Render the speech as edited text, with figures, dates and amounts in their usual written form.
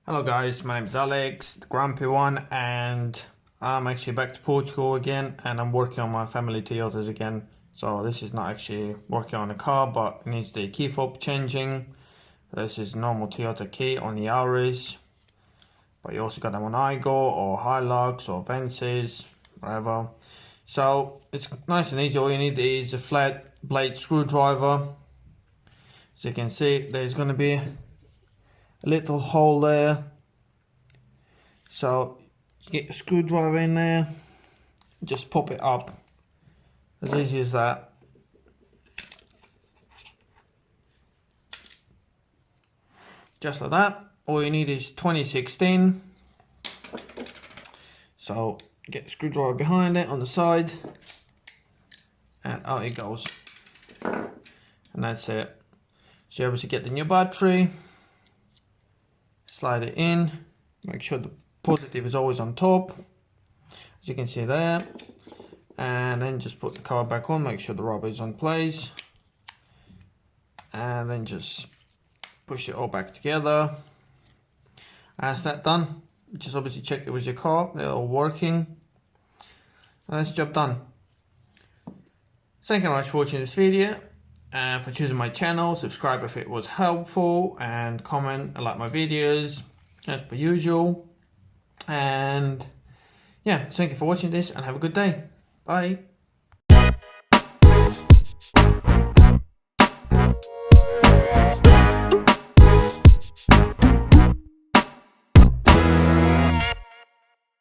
Hello guys, my name is Alex, the Grumpy One, and I'm actually back to Portugal again, and I'm working on my family Toyotas again. So this is not actually working on a car, but it needs the key fob changing. This is normal Toyota key on the Auris, but you also got them on Aygo or Hilux or Avensis, whatever. So it's nice and easy. All you need is a flat blade screwdriver. As you can see, there's going to be a little hole there, so you get a screwdriver in there, just pop it up, as easy as that. Just like that. All you need is 2016, so get the screwdriver behind it on the side, and out it goes, and that's it. So you obviously get the new battery, slide it in, make sure the positive is always on top, as you can see there, and then just put the cover back on, make sure the rubber is on place, and then just push it all back together. That's that done. Just obviously check it with your car, they're all working, and that's the job done. Thank you very much for watching this video, and for choosing my channel. Subscribe if it was helpful, and comment and like my videos as per usual. And yeah, thank you for watching this, and have a good day. Bye.